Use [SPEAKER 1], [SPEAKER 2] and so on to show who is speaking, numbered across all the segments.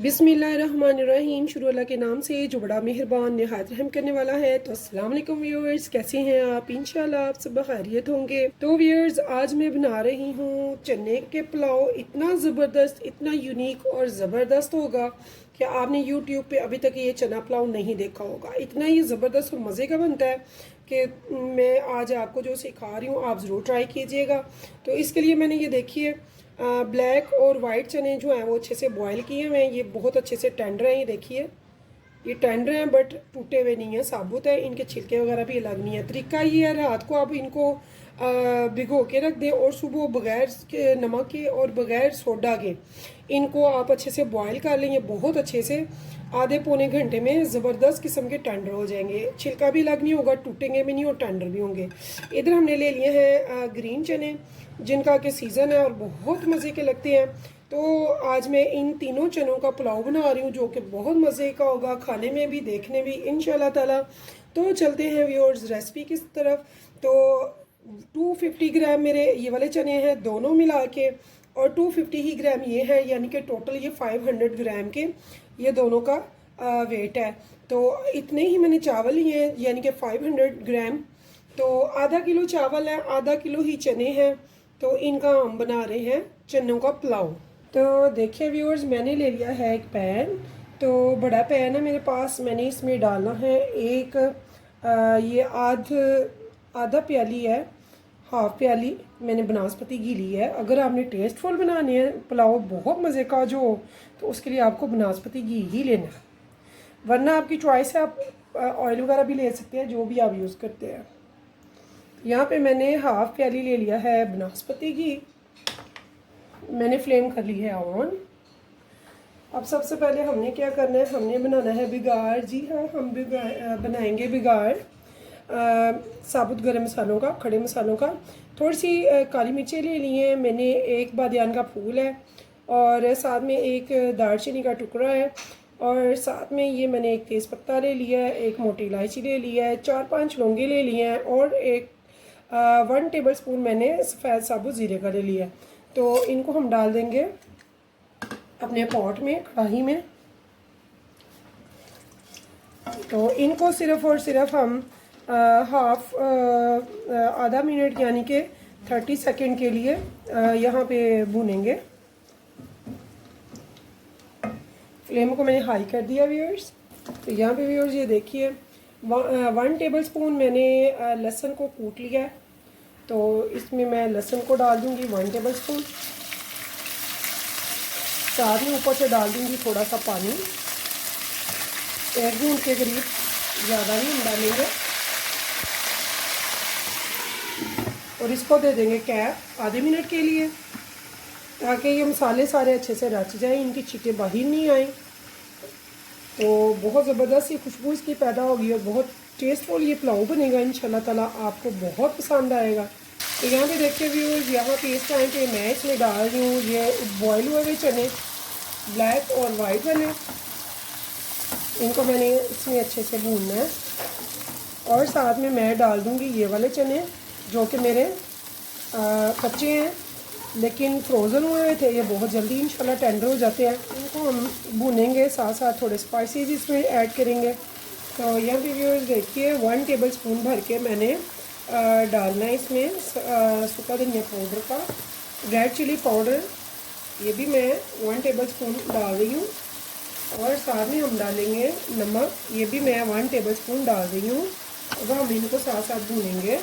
[SPEAKER 1] बिस्मिल्लाहिर्रहमानिर्रहीम। शुरू अल्लाह के नाम से जो बड़ा मेहरबान निहायत रहम करने वाला है। तो अस्सलाम वालेकुम व्यूअर्स, कैसे हैं आप? इंशाल्लाह आप सब खैरियत होंगे। तो व्यूअर्स, आज मैं बना रही हूँ चने के पुलाव। इतना ज़बरदस्त, इतना यूनिक और ज़बरदस्त होगा कि आपने यूट्यूब पे अभी तक ये चना पुलाव नहीं देखा होगा। इतना ही ज़बरदस्त और मज़े का बनता है कि मैं आज आपको जो सिखा रही हूँ आप ज़रूर ट्राई कीजिएगा। तो इसके लिए मैंने ये देखिए ब्लैक और वाइट चने जो हैं वो अच्छे से बॉयल किए हुए हैं। ये बहुत अच्छे से टेंडर हैं। ये देखिए, ये टेंडर हैं बट टूटे हुए नहीं हैं, साबुत है। इनके छिलके वगैरह भी अलग नहीं है। तरीका ये है, रात को आप इनको भिगो के रख दें और सुबह बगैर के नमक के और बगैर सोडा के इनको आप अच्छे से बॉयल कर लें। ये बहुत अच्छे से आधे पौने घंटे में ज़बरदस्त किस्म के टेंडर हो जाएंगे। छिलका भी अलग नहीं होगा, टूटेंगे भी नहीं और टेंडर भी होंगे। इधर हमने ले लिए हैं ग्रीन चने, जिनका कि सीज़न है और बहुत मज़े के लगते हैं। तो आज मैं इन तीनों चनों का पुलाव बना रही हूँ जो कि बहुत मज़े का होगा, खाने में भी देखने भी इंशाल्लाह ताला। तो चलते हैं व्यूअर्स रेसिपी की तरफ। तो 250 ग्राम मेरे ये वाले चने हैं दोनों मिला के, और 250 ही ग्राम ये है, यानी कि टोटल ये 500 ग्राम के ये दोनों का वेट है। तो इतने ही मैंने चावल लिए हैं, यानी कि 500 ग्राम। तो आधा किलो चावल है, आधा किलो ही चने हैं। तो इनका हम बना रहे हैं चनों का पुलाव। तो देखिए व्यूअर्स, मैंने ले लिया है एक पैन। तो बड़ा पैन है मेरे पास। मैंने इसमें डालना है एक ये आधा प्याली है, हाफ प्याली मैंने बनास्पति घी ली है। अगर आपने टेस्टफुल बनाने हैं पुलाव बहुत मज़े का जो हो, तो उसके लिए आपको बनास्पति घी ही लेना है, वरना आपकी चॉइस है, आप ऑयल वगैरह भी ले सकते हैं, जो भी आप यूज़ करते हैं। यहाँ पे मैंने हाफ प्याली ले लिया है बनास्पति घी। मैंने फ्लेम कर ली है ऑन। अब सबसे पहले हमने क्या करना है, हमने बनाना है बिगाड़। जी हाँ, हम बनाएंगे बिगाड़ साबुत गरम मसालों का, खड़े मसालों का। थोड़ी सी काली मिर्चें ले ली हैं मैंने, एक बादियान का फूल है, और साथ में एक दालचीनी का टुकड़ा है, और साथ में ये मैंने एक तेज़पत्ता ले लिया है, एक मोटी इलायची ले लिया है, 4-5 लौंगे ले लिए हैं, और एक 1 टेबल स्पून मैंने सफ़ेद साबुत ज़ीरे का ले लिया है। तो इनको हम डाल देंगे अपने पॉट में, कढ़ाई में। तो इनको सिर्फ़ और सिर्फ हम आधा मिनट यानी कि 30 सेकंड के लिए यहाँ पे भूनेंगे। फ्लेम को मैंने हाई कर दिया व्यूअर्स। तो यहाँ पे व्यूअर्स ये देखिए 1 टेबल स्पून मैंने लहसुन को कूट लिया है। तो इसमें मैं लहसुन को डाल दूँगी 1 टेबल स्पून। साथ में ऊपर से डाल दूँगी थोड़ा सा पानी, 1 घूंट के करीब, ज़्यादा नहीं हम डालेंगे। और इसको दे देंगे कैप आधे मिनट के लिए, ताकि ये मसाले सारे अच्छे से रच जाएं, इनकी छींटें बाहर नहीं आए। तो बहुत ज़बरदस्त सी खुशबू इसकी पैदा होगी और बहुत टेस्टफुल ये पुलाव बनेगा इंशाल्लाह ताला, आपको बहुत पसंद आएगा। तो यहाँ पे देखिए व्यूअर्स, यहाँ पे इस टाइम पे मैं इसमें डाल रही हूँ ये बॉयल हुए हुए चने, ब्लैक और वाइट वाले। इनको मैंने इसमें अच्छे से भूनना है, और साथ में मैं डाल दूँगी ये वाले चने जो कि मेरे कच्चे हैं लेकिन फ्रोज़न हुए हुए थे। ये बहुत जल्दी इंशाल्लाह टेंडर हो जाते हैं। इनको हम भूनेंगे, साथ साथ थोड़े स्पाइसेस इसमें ऐड करेंगे। तो यहाँ पे व्यूअर्स देखिए 1 टेबल स्पून भर के मैंने डालना है इसमें सूखा धनिया पाउडर का, रेड चिली पाउडर, ये भी मैं 1 टेबल स्पून डाल रही हूँ, और साथ में हम डालेंगे नमक, ये भी मैं 1 टेबल स्पून डाल रही हूँ। अब हम इनको साथ साथ भूनेंगे।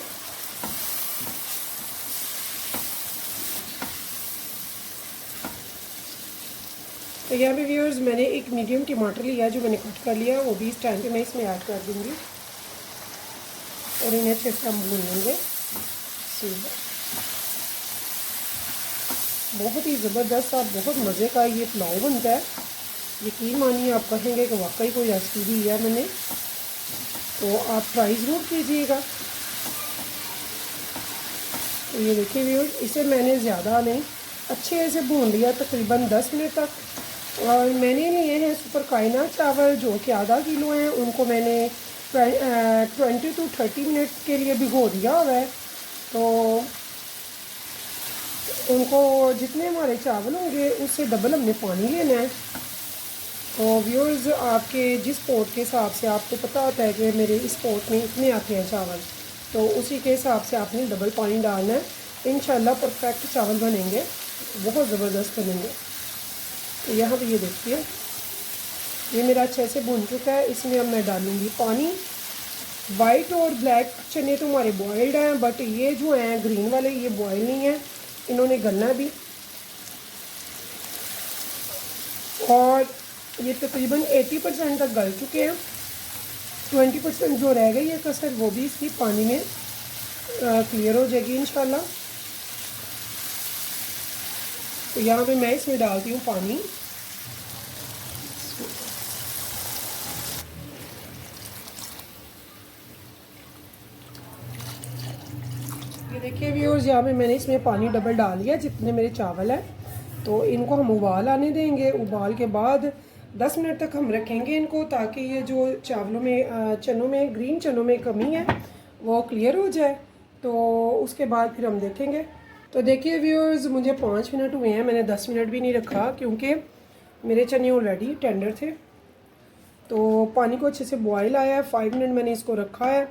[SPEAKER 1] तो यहाँ पे व्यूअर्स मैंने एक मीडियम टमाटर लिया जो मैंने कट कर लिया, वो भी इस टाइम पे मैं इसमें ऐड कर दूँगी, और इन्हें अच्छे से हम भून लेंगे। बहुत ही ज़बरदस्त और बहुत मज़े का ये पुलाव बनता है। यकीन मानिए, आप कहेंगे कि वाकई कोई रेसिपी दी है मैंने। तो आप ट्राई ज़रूर कीजिएगा। तो ये देखिए व्यूअर्स, इसे मैंने ज़्यादा नहीं, अच्छे से भून लिया तकरीबन 10 मिनट तक। और मैंने लिए हैं सुपर कायना चावल जो कि आधा किलो हैं, उनको मैंने 20 to 30 मिनट के लिए भिगो दिया हुआ है। तो उनको जितने हमारे चावल होंगे उससे डबल हमने पानी लेना है। तो व्यूअर्स आपके जिस पोर्ट के हिसाब से आपको पता होता है कि मेरे इस पोर्ट में इतने आते हैं चावल, तो उसी के हिसाब से आपने डबल पानी डालना है। इंशाल्लाह परफेक्ट चावल बनेंगे, बहुत ज़बरदस्त बनेंगे। तो यहाँ पे ये देखिए ये मेरा अच्छे से भुन चुका है। इसमें अब मैं डालूँगी पानी। वाइट और ब्लैक चने तो हमारे बॉयल्ड हैं, बट ये जो हैं ग्रीन वाले ये बॉयल नहीं हैं, इन्होंने गलना भी। और ये तकरीबन 80% तक गल चुके हैं। 20% जो रह गई है कसर वो भी इसकी पानी में क्लियर हो जाएगी इंशाल्लाह। तो यहाँ पे मैं इसमें डालती हूँ पानी। ये देखिए व्यूअर्स यहाँ पे मैंने इसमें पानी डबल डाल लिया जितने मेरे चावल हैं। तो इनको हम उबाल आने देंगे। उबाल के बाद 10 मिनट तक हम रखेंगे इनको, ताकि ये जो चावलों में चनों में ग्रीन चनों में कमी है वो क्लियर हो जाए। तो उसके बाद फिर हम देखेंगे। तो देखिए व्यूअर्स मुझे 5 मिनट हुए हैं, मैंने 10 मिनट भी नहीं रखा क्योंकि मेरे चने ऑलरेडी टेंडर थे। तो पानी को अच्छे से बॉयल आया है। 5 मिनट मैंने इसको रखा है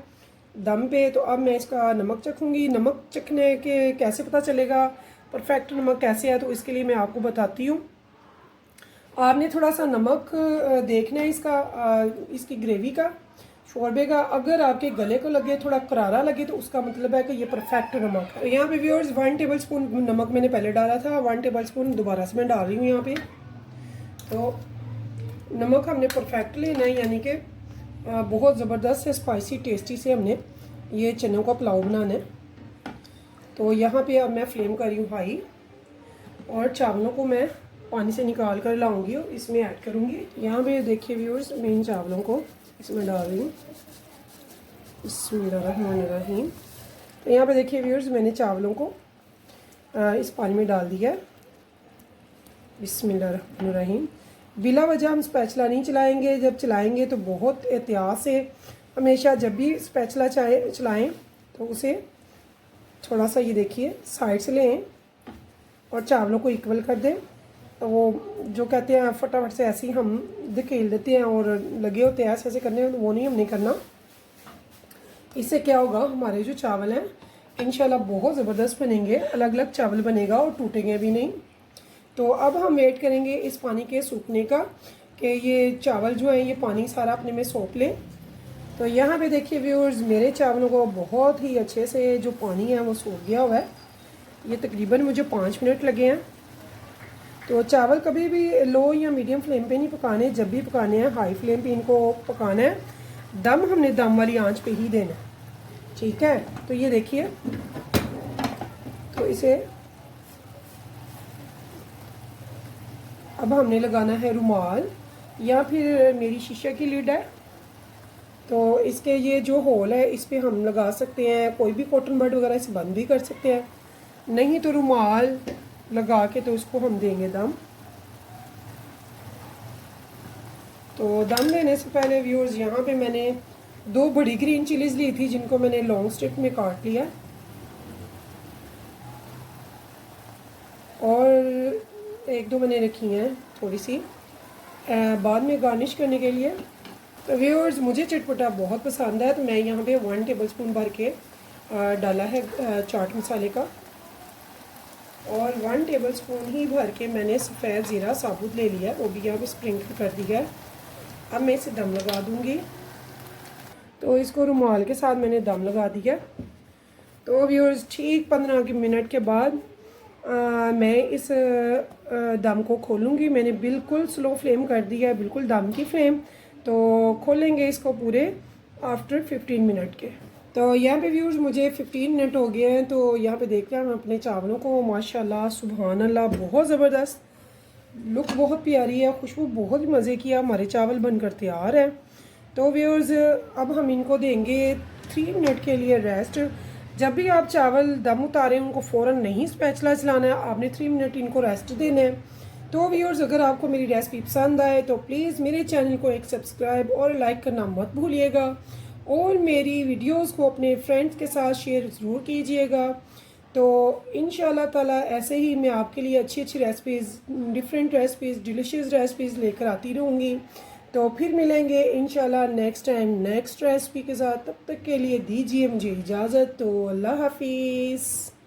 [SPEAKER 1] दम पे। तो अब मैं इसका नमक चखूँगी। नमक चखने के कैसे पता चलेगा परफेक्ट नमक कैसे है, तो इसके लिए मैं आपको बताती हूँ। आपने थोड़ा सा नमक देखना है इसकी ग्रेवी का, शोरबे का। अगर आपके गले को लगे थोड़ा करारा लगे तो उसका मतलब है कि ये परफेक्ट नमक है। यहाँ पे व्यूअर्स 1 टेबल स्पून नमक मैंने पहले डाला था, 1 टेबल स्पून दोबारा से मैं डाल रही हूँ यहाँ पे। तो नमक हमने परफेक्ट लेना है, यानी कि बहुत ज़बरदस्त से स्पाइसी टेस्टी से हमने ये चनों का पुलाव बनाना है। तो यहाँ पे अब मैं फ्लेम कर रही हूँ हाई, और चावलों को मैं पानी से निकाल कर लाऊंगी और इसमें ऐड करूँगी। यहाँ पे देखिए व्यूअर्स मैं इन चावलों को इसमें डाल रही हूँ। बिस्मिल्लाहिर्रहमानिर्रहीम। तो यहाँ पे देखिए व्यूअर्स मैंने चावलों को इस पानी में डाल दिया। बिस्मिल्लाहिर्रहमानिर्रहीम। बिला वजह हम स्पैचुला नहीं चलाएंगे। जब चलाएंगे तो बहुत एहतियात से, हमेशा जब भी स्पैचुला चलाएं तो उसे थोड़ा सा ये देखिए साइड से लें और चावलों को इक्वल कर दें। तो वो जो कहते हैं फटाफट से ऐसे ही हम धकेल देते हैं और लगे होते हैं ऐसे करने, वो नहीं हमने करना। इससे क्या होगा, हमारे जो चावल हैं इंशाल्लाह बहुत ज़बरदस्त बनेंगे, अलग अलग चावल बनेगा और टूटेंगे भी नहीं। तो अब हम वेट करेंगे इस पानी के सूखने का, कि ये चावल जो है ये पानी सारा अपने में सोख लें। तो यहाँ पे देखिए व्यूअर्स मेरे चावलों को बहुत ही अच्छे से जो पानी है वो सूख गया हुआ है। ये तकरीबन मुझे 5 मिनट लगे हैं। तो चावल कभी भी लो या मीडियम फ्लेम पे नहीं पकाने, जब भी पकाने हैं हाई फ्लेम पे इनको पकाना है। दम हमने दम वाली आंच पे ही देना है, ठीक है। तो ये देखिए, तो इसे अब हमने लगाना है रुमाल या फिर मेरी शीशे की लिड है, तो इसके ये जो होल है इस पर हम लगा सकते हैं। कोई भी कॉटन बड वगैरह इसे बंद भी कर सकते हैं, नहीं तो रुमाल लगा के तो इसको हम देंगे दम। तो दम देने से पहले व्यूअर्स यहाँ पे मैंने 2 बड़ी ग्रीन चिलीज़ ली थी, जिनको मैंने लॉन्ग स्ट्रिप में काट लिया, और 1-2 मैंने रखी हैं थोड़ी सी बाद में गार्निश करने के लिए। तो व्यूअर्स मुझे चटपटा बहुत पसंद है, तो मैं यहाँ पे 1 टेबल स्पून भर के डाला है चाट मसाले का, और 1 टेबल स्पून ही भर के मैंने सफ़ेद ज़ीरा साबुत ले लिया, वो भी यहाँ पे स्प्रिंकल कर दिया। अब मैं इसे दम लगा दूँगी। तो इसको रुमाल के साथ मैंने दम लगा दिया। तो व्यूअर्स ठीक 15 मिनट के बाद मैं इस दम को खोलूँगी। मैंने बिल्कुल स्लो फ्लेम कर दिया है, बिल्कुल दम की फ्लेम। तो खोलेंगे इसको पूरे आफ्टर 15 मिनट के। तो यहाँ पे व्यूअर्स मुझे 15 मिनट हो गए हैं। तो यहाँ पे देखते हैं हम अपने चावलों को, माशाल्लाह सुभान अल्लाह बहुत ज़बरदस्त, लुक बहुत प्यारी है, खुशबू बहुत ही मज़े की है, हमारे चावल बनकर तैयार है। तो व्यूअर्स अब हम इनको देंगे 3 मिनट के लिए रेस्ट। जब भी आप चावल दम उतारें उनको फ़ौरन नहीं स्पैचुला चलाना है, आपने 3 मिनट इनको रेस्ट देना है। तो व्यूअर्स अगर आपको मेरी रेसिपी पसंद आए तो प्लीज़ मेरे चैनल को एक सब्सक्राइब और लाइक करना मत भूलिएगा, और मेरी वीडियोस को अपने फ्रेंड्स के साथ शेयर ज़रूर कीजिएगा, तो इंशाल्लाह ताला ऐसे ही मैं आपके लिए अच्छी अच्छी recipes, different recipes, delicious recipes लेकर आती रहूँगी। तो फिर मिलेंगे इंशाल्लाह नेक्स्ट टाइम नेक्स्ट रेसिपी के साथ। तब तक के लिए दीजिए मुझे इजाज़त। तो अल्लाह हाफिज़।